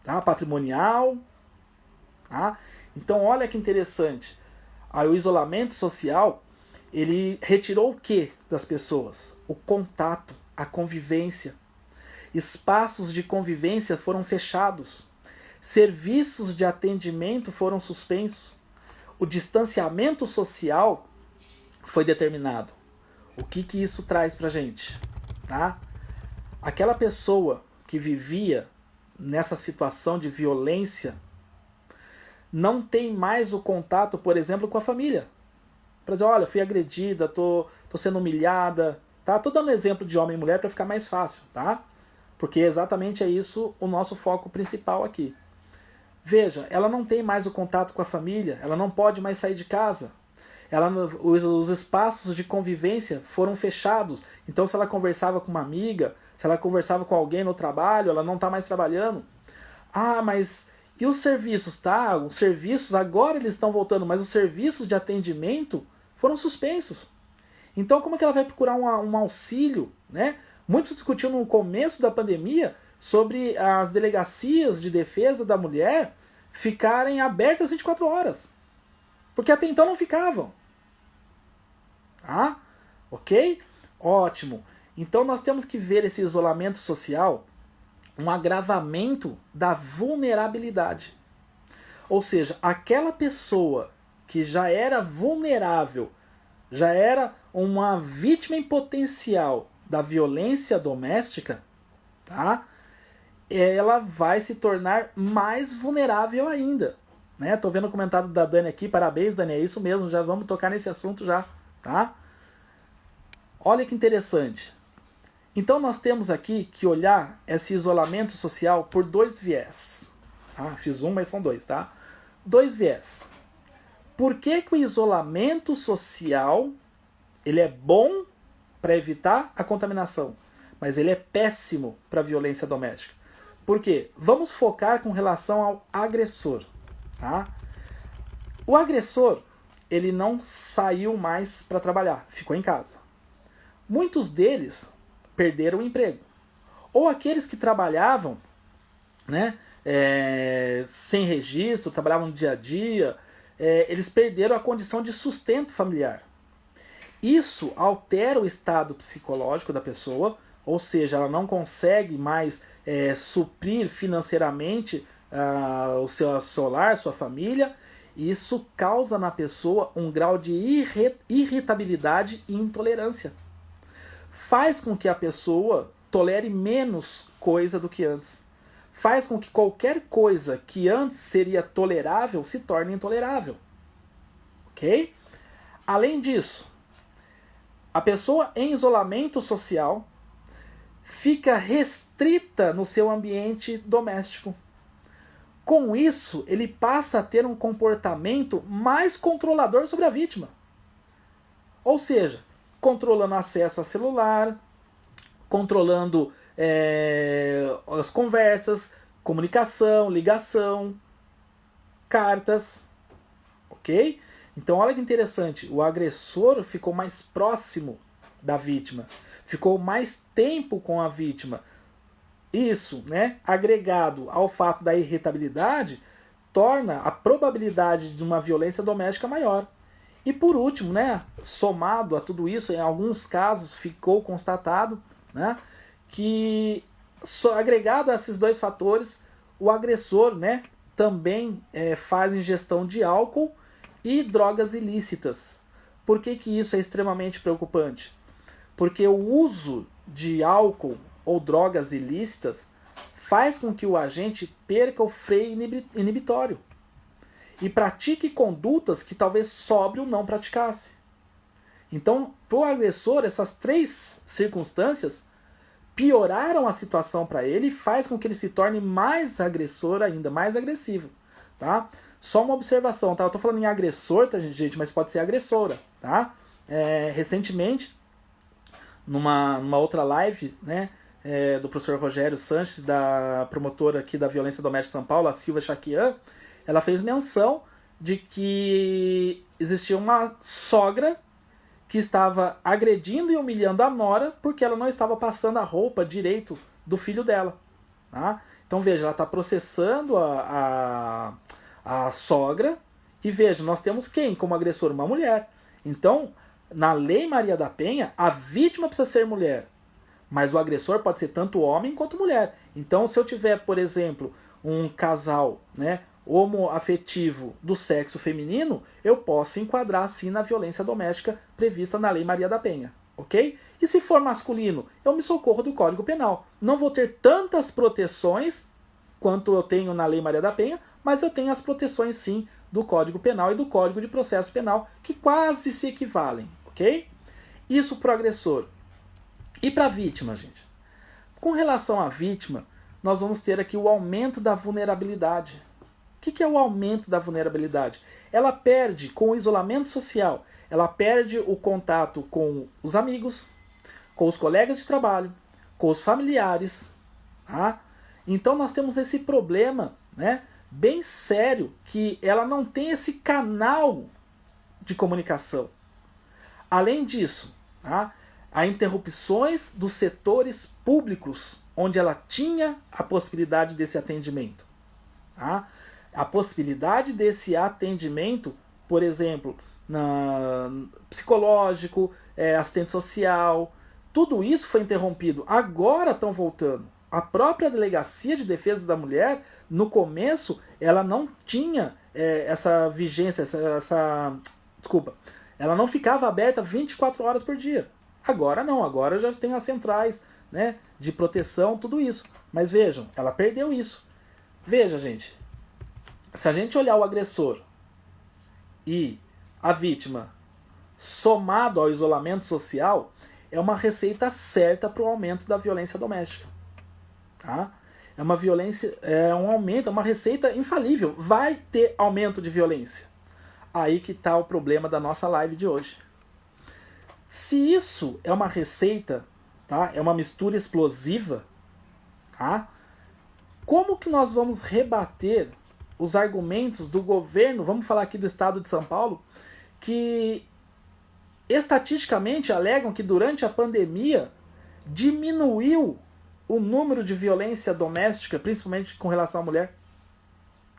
tá? Patrimonial. Tá? Então olha que interessante. Aí, o isolamento social, ele retirou o que das pessoas? O contato, a convivência. Espaços de convivência foram fechados. Serviços de atendimento foram suspensos. O distanciamento social foi determinado. O que isso traz pra gente? Tá? Aquela pessoa que vivia nessa situação de violência não tem mais o contato, por exemplo, com a família. Por exemplo, olha, fui agredida, tô sendo humilhada. Tá? Tô dando exemplo de homem e mulher para ficar mais fácil, tá? Porque exatamente é isso o nosso foco principal aqui. Veja, ela não tem mais o contato com a família, ela não pode mais sair de casa. Os espaços de convivência foram fechados. Então, se ela conversava com uma amiga, se ela conversava com alguém no trabalho, ela não está mais trabalhando. Ah, mas e os serviços? Tá, os serviços agora eles estão voltando, mas os serviços de atendimento foram suspensos. Então, como é que ela vai procurar um auxílio, né? Muitos discutiram no começo da pandemia sobre as delegacias de defesa da mulher ficarem abertas 24 horas. Porque até então não ficavam. Tá? Ok? Ótimo. Então nós temos que ver esse isolamento social um agravamento da vulnerabilidade. Ou seja, aquela pessoa que já era vulnerável, já era uma vítima em potencial da violência doméstica, tá? Ela vai se tornar mais vulnerável ainda. Né? Tô vendo o comentário da Dani aqui, parabéns, Dani, é isso mesmo, já vamos tocar nesse assunto já, tá? Olha que interessante. Então nós temos aqui que olhar esse isolamento social por dois viés. Ah, fiz um, mas são dois, tá? Dois viés. Por que o isolamento social ele é bom para evitar a contaminação, mas ele é péssimo para a violência doméstica? Por quê? Vamos focar com relação ao agressor. Tá? O agressor ele não saiu mais para trabalhar, ficou em casa. Muitos deles perderam o emprego. Ou aqueles que trabalhavam, né, sem registro, trabalhavam no dia a dia, eles perderam a condição de sustento familiar. Isso altera o estado psicológico da pessoa, ou seja, ela não consegue mais suprir financeiramente o seu lar, sua família, e isso causa na pessoa um grau de irritabilidade e intolerância. Faz com que a pessoa tolere menos coisa do que antes. Faz com que qualquer coisa que antes seria tolerável se torne intolerável. Ok? Além disso, a pessoa em isolamento social fica restrita no seu ambiente doméstico. Com isso, ele passa a ter um comportamento mais controlador sobre a vítima. Ou seja, controlando acesso a celular, controlando as conversas, comunicação, ligação, cartas. Ok? Então olha que interessante, o agressor ficou mais próximo da vítima, ficou mais tempo com a vítima. Isso, né, agregado ao fato da irritabilidade, torna a probabilidade de uma violência doméstica maior. E por último, né, somado a tudo isso, em alguns casos ficou constatado, né, que agregado a esses dois fatores, o agressor, né, também faz ingestão de álcool e drogas ilícitas. Por que isso é extremamente preocupante? Porque o uso de álcool ou drogas ilícitas faz com que o agente perca o freio inibitório e pratique condutas que talvez sóbrio não praticasse. Então, para o agressor, essas três circunstâncias pioraram a situação para ele e faz com que ele se torne mais agressor ainda, mais agressivo. Tá? Só uma observação, tá? Eu estou falando em agressor, tá, gente, mas pode ser agressora. Tá? Recentemente, numa outra live, né, do professor Rogério Sanches, da promotora aqui da violência doméstica de São Paulo, a Silvia Chaquian, ela fez menção de que existia uma sogra que estava agredindo e humilhando a nora porque ela não estava passando a roupa direito do filho dela. Tá? Então veja, ela está processando a sogra e veja, nós temos quem como agressor? Uma mulher. Então, na Lei Maria da Penha, a vítima precisa ser mulher, mas o agressor pode ser tanto homem quanto mulher. Então, se eu tiver, por exemplo, um casal, né, homoafetivo do sexo feminino, eu posso enquadrar assim na violência doméstica prevista na Lei Maria da Penha, ok? E se for masculino, eu me socorro do Código Penal. Não vou ter tantas proteções quanto eu tenho na Lei Maria da Penha, mas eu tenho as proteções sim do Código Penal e do Código de Processo Penal, que quase se equivalem, ok? Isso para o agressor. E para a vítima, gente? Com relação à vítima, nós vamos ter aqui o aumento da vulnerabilidade. O que é o aumento da vulnerabilidade? Ela perde com o isolamento social, ela perde o contato com os amigos, com os colegas de trabalho, com os familiares. Tá? Então nós temos esse problema, né, bem sério, que ela não tem esse canal de comunicação. Além disso, tá, há interrupções dos setores públicos onde ela tinha a possibilidade desse atendimento. Tá? A possibilidade desse atendimento, por exemplo, psicológico, assistente social, tudo isso foi interrompido. Agora estão voltando. A própria Delegacia de Defesa da Mulher, no começo, ela não tinha essa vigência, desculpa, ela não ficava aberta 24 horas por dia. Agora não, agora já tem as centrais, né, de proteção, tudo isso. Mas vejam, ela perdeu isso. Veja, gente, se a gente olhar o agressor e a vítima somado ao isolamento social, é uma receita certa para o aumento da violência doméstica. Tá? É uma violência, é um aumento, é uma receita infalível. Vai ter aumento de violência. Aí que está o problema da nossa live de hoje. Se isso é uma receita, tá? É uma mistura explosiva, tá? Como que nós vamos rebater os argumentos do governo, vamos falar aqui do estado de São Paulo, que estatisticamente alegam que durante a pandemia diminuiu o número de violência doméstica, principalmente com relação à mulher.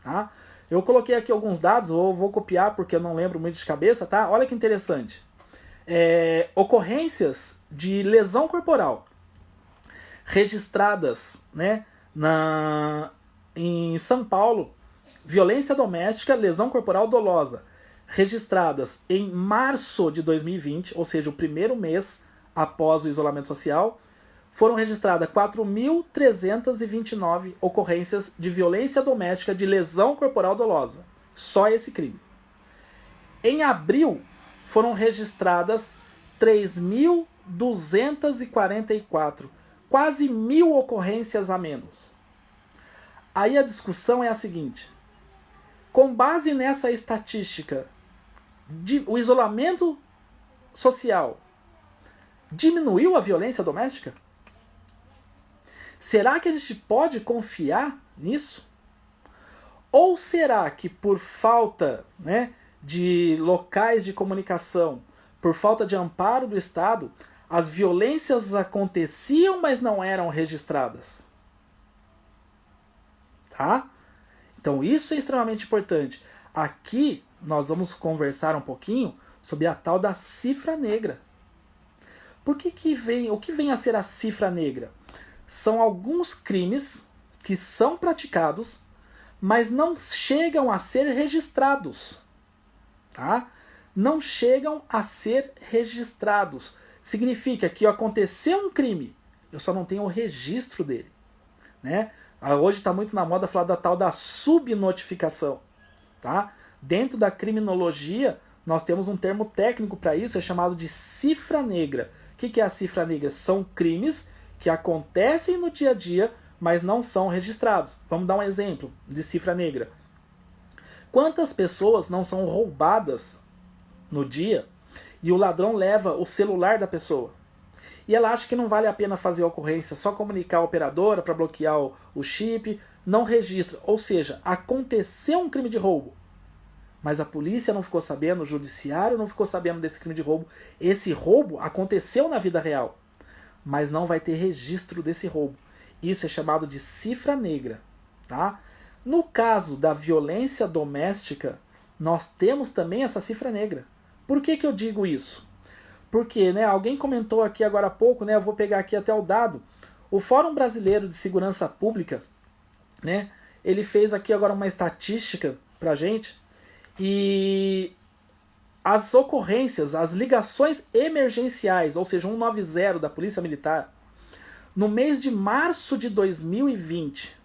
Tá? Eu coloquei aqui alguns dados, ou vou copiar porque eu não lembro muito de cabeça, tá? Olha que interessante. Ocorrências de lesão corporal registradas, né, em São Paulo, violência doméstica, lesão corporal dolosa, registradas em março de 2020, ou seja, o primeiro mês após o isolamento social, foram registradas 4.329 ocorrências de violência doméstica de lesão corporal dolosa. Só esse crime. Em abril, foram registradas 3.244. Quase 1.000 ocorrências a menos. Aí a discussão é a seguinte. Com base nessa estatística, o isolamento social diminuiu a violência doméstica? Será que a gente pode confiar nisso? Ou será que por falta, né, de locais de comunicação, por falta de amparo do Estado, as violências aconteciam, mas não eram registradas? Tá? Então isso é extremamente importante. Aqui nós vamos conversar um pouquinho sobre a tal da cifra negra. O que vem a ser a cifra negra? São alguns crimes que são praticados, mas não chegam a ser registrados. Tá? Não chegam a ser registrados. Significa que aconteceu um crime, eu só não tenho o registro dele. Né? Hoje está muito na moda falar da tal da subnotificação. Tá? Dentro da criminologia, nós temos um termo técnico para isso, é chamado de cifra negra. O que é a cifra negra? São crimes que acontecem no dia a dia, mas não são registrados. Vamos dar um exemplo de cifra negra. Quantas pessoas não são roubadas no dia e o ladrão leva o celular da pessoa? E ela acha que não vale a pena fazer a ocorrência, só comunicar a operadora para bloquear o chip, não registra. Ou seja, aconteceu um crime de roubo, mas a polícia não ficou sabendo, o judiciário não ficou sabendo desse crime de roubo. Esse roubo aconteceu na vida real, mas não vai ter registro desse roubo. Isso é chamado de cifra negra, tá? No caso da violência doméstica, nós temos também essa cifra negra. Por que eu digo isso? Porque, né, alguém comentou aqui agora há pouco, né, eu vou pegar aqui até o dado, o Fórum Brasileiro de Segurança Pública, né, ele fez aqui agora uma estatística pra gente, e as ocorrências, as ligações emergenciais, ou seja, 190 da Polícia Militar, no mês de março de 2020,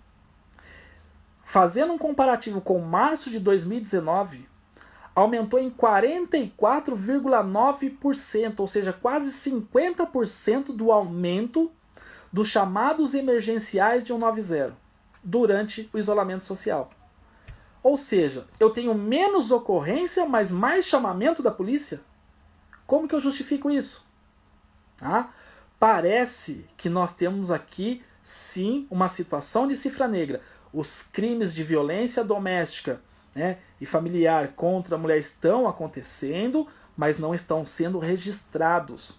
fazendo um comparativo com março de 2019, aumentou em 44,9%, ou seja, quase 50% do aumento dos chamados emergenciais de 190 durante o isolamento social. Ou seja, eu tenho menos ocorrência, mas mais chamamento da polícia? Como que eu justifico isso? Tá? Parece que nós temos aqui, sim, uma situação de cifra negra. Os crimes de violência doméstica, né, e familiar contra a mulher estão acontecendo, mas não estão sendo registrados.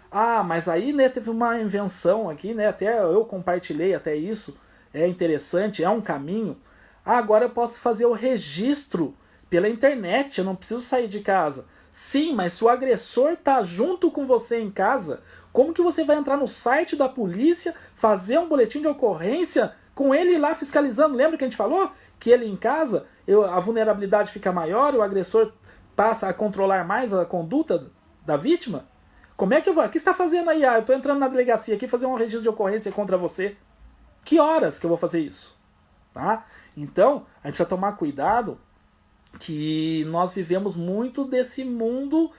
Ah, mas aí, né, teve uma invenção aqui, né, até eu compartilhei até isso, é interessante, é um caminho. Ah, agora eu posso fazer o registro pela internet, eu não preciso sair de casa. Sim, mas se o agressor está junto com você em casa, como que você vai entrar no site da polícia, fazer um boletim de ocorrência com ele lá fiscalizando? Lembra que a gente falou? Que ele em casa, a vulnerabilidade fica maior, o agressor passa a controlar mais a conduta da vítima? Como é que eu vou? O que você está fazendo aí? Ah, eu estou entrando na delegacia aqui fazer um registro de ocorrência contra você. Que horas que eu vou fazer isso? Tá? Então, a gente precisa tomar cuidado que nós vivemos muito desse mundo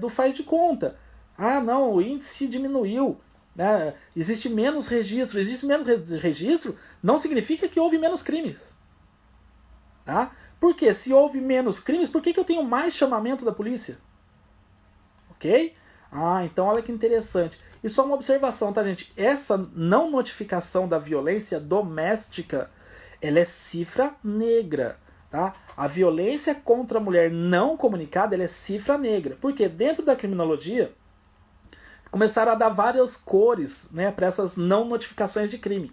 do faz de conta. Ah, não, o índice diminuiu. Né? Existe menos registro. Existe menos registro não significa que houve menos crimes. Tá? Porque se houve menos crimes, por que eu tenho mais chamamento da polícia? Ok? Ah, então olha que interessante. E só uma observação, tá, gente? Essa não notificação da violência doméstica, ela é cifra negra. Tá? A violência contra a mulher não comunicada, ela é cifra negra. Porque dentro da criminologia, começaram a dar várias cores, né, para essas não notificações de crime.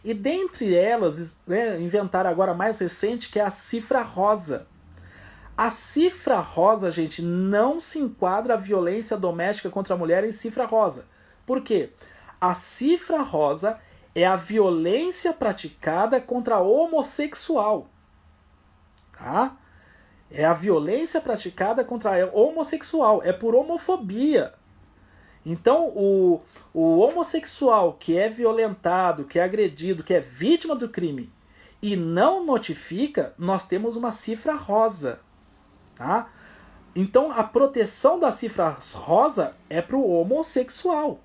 E dentre elas, né, inventaram agora a mais recente, que é a cifra rosa. A cifra rosa, gente, não se enquadra a violência doméstica contra a mulher em cifra rosa. Por quê? A cifra rosa é a violência praticada contra a homossexual. Tá? É a violência praticada contra a homossexual. É por homofobia. Então, o homossexual que é violentado, que é agredido, que é vítima do crime e não notifica, nós temos uma cifra rosa. Tá? Então, a proteção da cifra rosa é para o homossexual.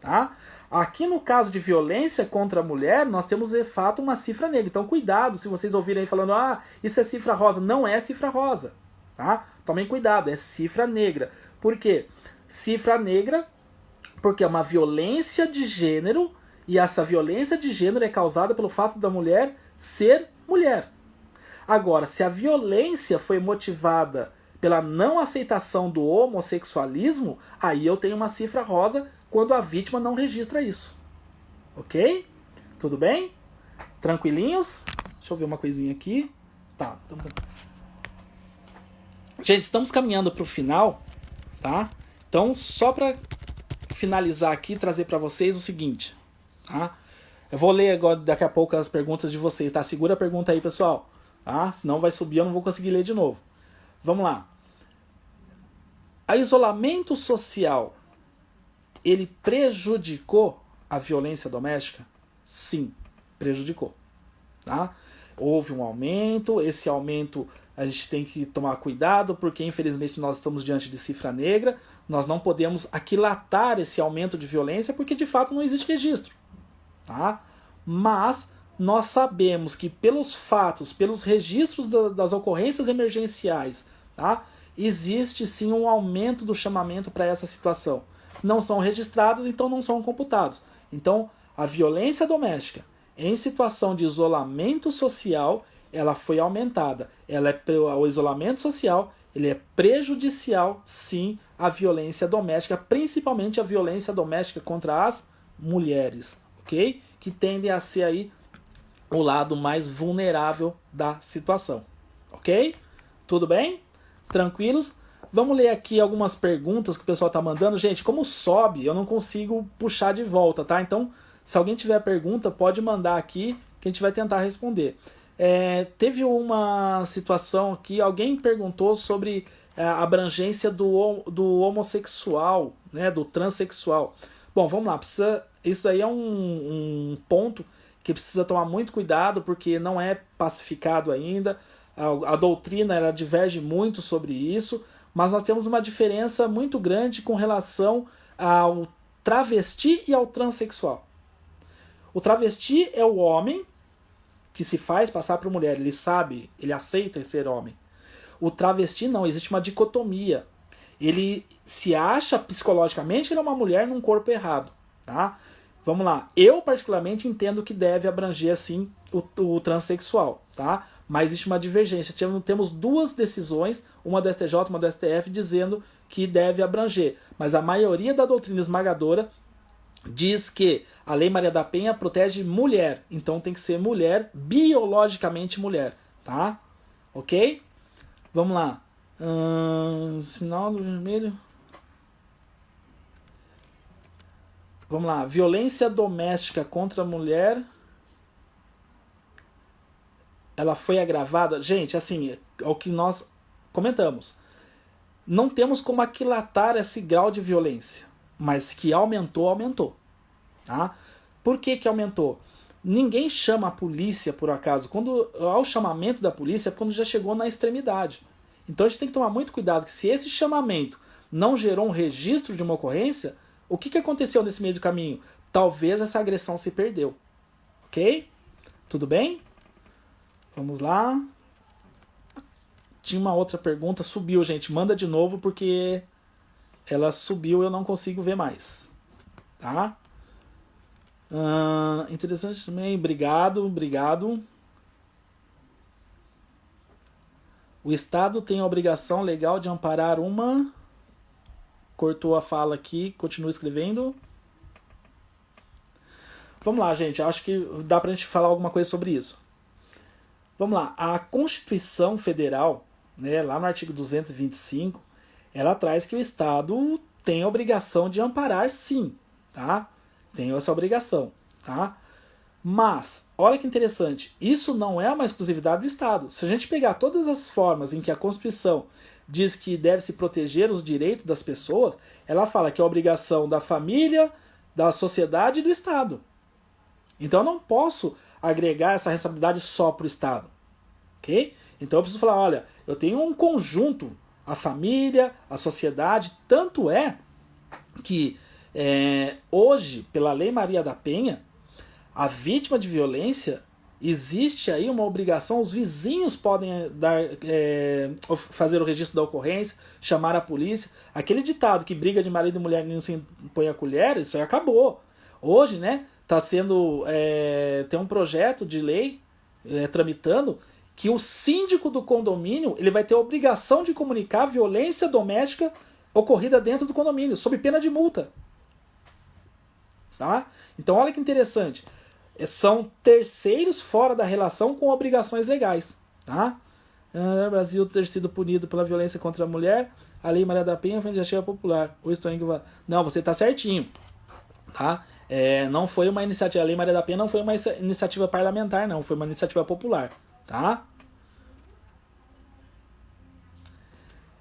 Tá? Aqui no caso de violência contra a mulher, nós temos de fato uma cifra negra. Então, cuidado se vocês ouvirem aí falando, ah, isso é cifra rosa. Não é cifra rosa. Tá? Tomem cuidado, é cifra negra. Por quê? Cifra negra porque é uma violência de gênero, e essa violência de gênero é causada pelo fato da mulher ser mulher. Agora, se a violência foi motivada pela não aceitação do homossexualismo, aí eu tenho uma cifra rosa quando a vítima não registra isso. Ok? Tudo bem? Tranquilinhos? Deixa eu ver uma coisinha aqui. Tá. Gente, estamos caminhando para o final, tá? Então, só para finalizar aqui e trazer para vocês o seguinte, tá? Eu vou ler agora, daqui a pouco, as perguntas de vocês, tá? Segura a pergunta aí, pessoal, tá? Senão vai subir, eu não vou conseguir ler de novo. Vamos lá. O isolamento social, ele prejudicou a violência doméstica? Sim, prejudicou, tá? Houve um aumento, esse aumento a gente tem que tomar cuidado, porque infelizmente nós estamos diante de cifra negra, nós não podemos aquilatar esse aumento de violência, porque de fato não existe registro. Tá? Mas nós sabemos que pelos fatos, pelos registros das ocorrências emergenciais, tá? Existe sim um aumento do chamamento para essa situação. Não são registrados, então não são computados. Então, a violência doméstica em situação de isolamento social, ela foi aumentada. O isolamento social, ele é prejudicial, sim, à violência doméstica, principalmente a violência doméstica contra as mulheres, ok? Que tendem a ser aí o lado mais vulnerável da situação, ok? Tudo bem? Tranquilos? Vamos ler aqui algumas perguntas que o pessoal tá mandando. Gente, como sobe, eu não consigo puxar de volta, tá? Então, se alguém tiver pergunta, pode mandar aqui que a gente vai tentar responder. Teve uma situação aqui, alguém perguntou sobre a abrangência do homossexual, né, do transexual. Bom, vamos lá, isso aí é um ponto que precisa tomar muito cuidado, porque não é pacificado ainda. A doutrina ela diverge muito sobre isso, mas nós temos uma diferença muito grande com relação ao travesti e ao transexual. O travesti é o homem que se faz passar por mulher, ele sabe, ele aceita ser homem. O travesti não, existe uma dicotomia. Ele se acha psicologicamente que ele é uma mulher num corpo errado, tá? Vamos lá, eu particularmente entendo que deve abranger assim o transexual, tá? Mas existe uma divergência. Temos duas decisões, uma do STJ, uma do STF, dizendo que deve abranger. Mas a maioria da doutrina esmagadora diz que a Lei Maria da Penha protege mulher. Então tem que ser mulher, biologicamente mulher, tá? Ok? Vamos lá. Sinal do vermelho. Vamos lá. Violência doméstica contra a mulher. Ela foi agravada. Gente, assim, é o que nós comentamos. Não temos como aquilatar esse grau de violência. Mas que aumentou, aumentou. Tá? Por que aumentou? Ninguém chama a polícia por acaso. Ao chamamento da polícia é quando já chegou na extremidade. Então a gente tem que tomar muito cuidado que se esse chamamento não gerou um registro de uma ocorrência, o que aconteceu nesse meio do caminho? Talvez essa agressão se perdeu. Ok? Tudo bem? Vamos lá. Tinha uma outra pergunta. Subiu, gente. Manda de novo porque ela subiu e eu não consigo ver mais. Tá? Interessante também. Obrigado. O Estado tem a obrigação legal de amparar uma... Cortou a fala aqui, continua escrevendo. Vamos lá, gente. Acho que dá pra gente falar alguma coisa sobre isso. Vamos lá. A Constituição Federal, né, lá no artigo 225, ela traz que o Estado tem a obrigação de amparar, sim. Tá? Tem essa obrigação. Tá? Mas, olha que interessante. Isso não é uma exclusividade do Estado. Se a gente pegar todas as formas em que a Constituição diz que deve se proteger os direitos das pessoas, ela fala que é obrigação da família, da sociedade e do Estado. Então eu não posso agregar essa responsabilidade só para o Estado. Ok? Então eu preciso falar, olha, eu tenho um conjunto, a família, a sociedade, tanto é que hoje, pela Lei Maria da Penha, a vítima de violência, existe aí uma obrigação, os vizinhos podem fazer o registro da ocorrência, chamar a polícia. Aquele ditado que briga de marido e mulher não se põe a colher, isso aí acabou. Hoje, né, tá sendo, tem um projeto de lei tramitando que o síndico do condomínio ele vai ter a obrigação de comunicar a violência doméstica ocorrida dentro do condomínio, sob pena de multa. Tá? Então olha que interessante. São terceiros fora da relação com obrigações legais. Tá? O Brasil ter sido punido pela violência contra a mulher, a Lei Maria da Penha foi iniciativa popular. Ou estou Não, você está certinho. Tá? Não foi uma iniciativa, a Lei Maria da Penha não foi uma iniciativa parlamentar, não, foi uma iniciativa popular. Tá?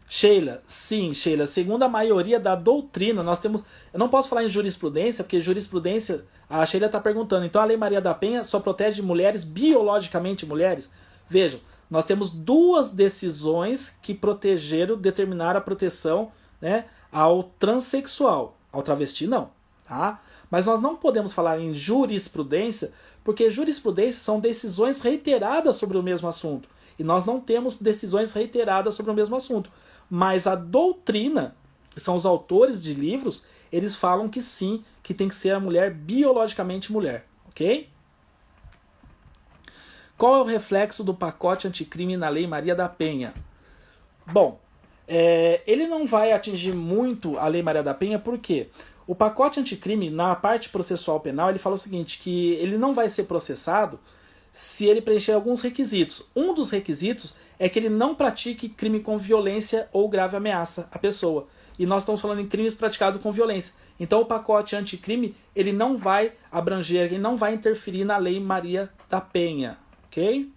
Sheila, sim, Sheila, segundo a maioria da doutrina, nós temos... Eu não posso falar em jurisprudência, porque jurisprudência, a Sheila está perguntando, então a Lei Maria da Penha só protege mulheres, biologicamente mulheres? Vejam, nós temos duas decisões que determinaram a proteção, né, ao transexual, ao travesti não, tá? Mas nós não podemos falar em jurisprudência, porque jurisprudência são decisões reiteradas sobre o mesmo assunto. E nós não temos decisões reiteradas sobre o mesmo assunto. Mas a doutrina, que são os autores de livros, eles falam que sim, que tem que ser a mulher biologicamente mulher. Ok? Qual é o reflexo do pacote anticrime na Lei Maria da Penha? Bom, ele não vai atingir muito a Lei Maria da Penha, porque o pacote anticrime, na parte processual penal, ele fala o seguinte, que ele não vai ser processado se ele preencher alguns requisitos. Um dos requisitos é que ele não pratique crime com violência ou grave ameaça à pessoa. E nós estamos falando em crimes praticados com violência. Então o pacote anticrime, ele não vai abranger, ele não vai interferir na Lei Maria da Penha. Ok?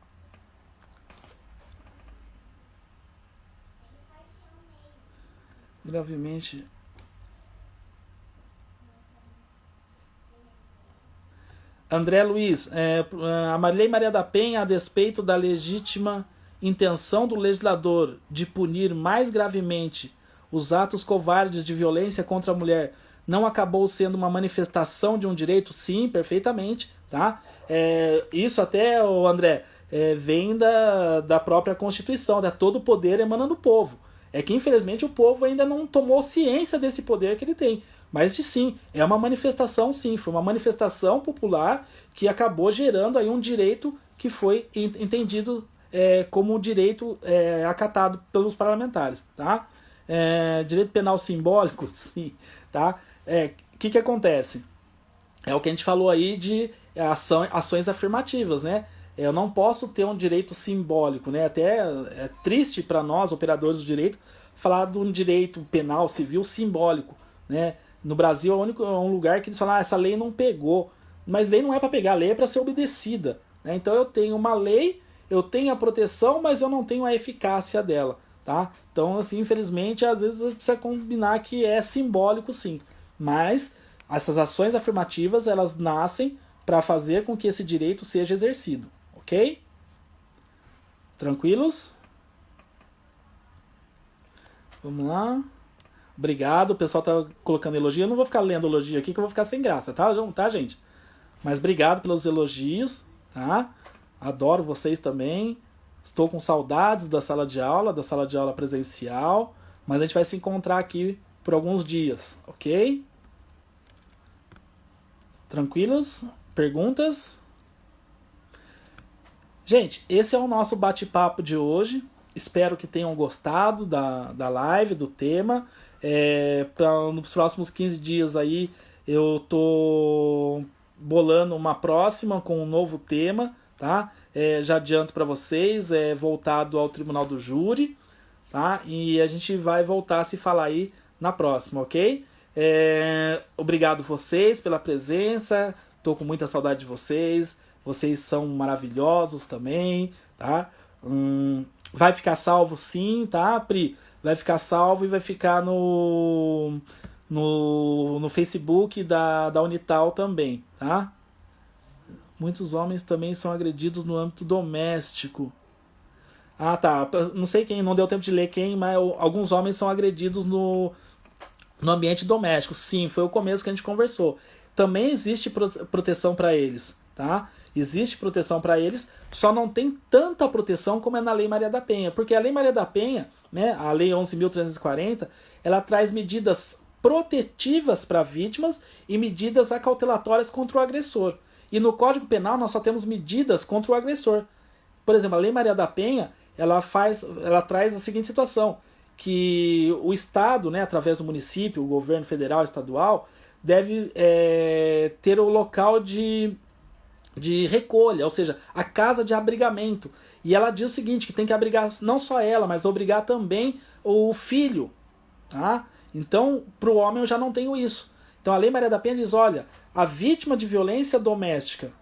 Gravemente... André Luiz, a Lei Maria da Penha, a despeito da legítima intenção do legislador de punir mais gravemente os atos covardes de violência contra a mulher, não acabou sendo uma manifestação de um direito? Sim, perfeitamente. Tá? Isso até, André, vem da própria Constituição, né? Todo o poder emana do povo. É que, infelizmente, o povo ainda não tomou ciência desse poder que ele tem. Mas, sim, é uma manifestação, sim. Foi uma manifestação popular que acabou gerando aí um direito que foi entendido como um direito acatado pelos parlamentares. Tá? Direito penal simbólico, sim. Tá? Que acontece? É o que a gente falou aí de ações afirmativas, né? Eu não posso ter um direito simbólico, né? Até é triste para nós, operadores do direito, falar de um direito penal, civil simbólico, né? No Brasil é um lugar que eles falam, essa lei não pegou. Mas lei não é para pegar, a lei é para ser obedecida, né? Então eu tenho uma lei, eu tenho a proteção, mas eu não tenho a eficácia dela, tá? Então, assim, infelizmente, às vezes você precisa combinar que é simbólico, sim. Mas essas ações afirmativas, elas nascem para fazer com que esse direito seja exercido. Ok? Tranquilos? Vamos lá. Obrigado, o pessoal tá colocando elogio. Eu não vou ficar lendo elogio aqui que eu vou ficar sem graça, tá, gente? Mas obrigado pelos elogios, tá? Adoro vocês também. Estou com saudades da sala de aula presencial, mas a gente vai se encontrar aqui por alguns dias, ok? Tranquilos? Perguntas? Gente, esse é o nosso bate-papo de hoje. Espero que tenham gostado da live, do tema. Nos próximos 15 dias aí eu tô bolando uma próxima com um novo tema, tá? Já adianto para vocês, voltado ao Tribunal do Júri, tá? E a gente vai voltar a se falar aí na próxima, ok? Obrigado vocês pela presença. Tô com muita saudade de vocês. Vocês são maravilhosos também, tá? Vai ficar salvo sim, tá, Pri? Vai ficar salvo e vai ficar no Facebook da Unital também, tá? Muitos homens também são agredidos no âmbito doméstico. Ah, tá. Não sei quem, não deu tempo de ler quem, mas alguns homens são agredidos no ambiente doméstico. Sim, foi o começo que a gente conversou. Também existe proteção para eles, tá? Existe proteção para eles, só não tem tanta proteção como é na Lei Maria da Penha, porque a Lei Maria da Penha, né, a Lei 11.340, ela traz medidas protetivas para vítimas e medidas acautelatórias contra o agressor. E no Código Penal nós só temos medidas contra o agressor. Por exemplo, a Lei Maria da Penha, ela traz a seguinte situação, que o Estado, né, através do município, o governo federal, estadual, deve ter o local de recolha, ou seja, a casa de abrigamento. E ela diz o seguinte, que tem que abrigar não só ela, mas obrigar também o filho. Tá? Então, para o homem eu já não tenho isso. Então a Lei Maria da Penha diz, olha, a vítima de violência doméstica,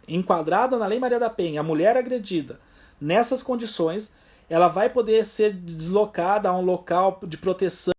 enquadrada na Lei Maria da Penha, a mulher agredida, nessas condições, ela vai poder ser deslocada a um local de proteção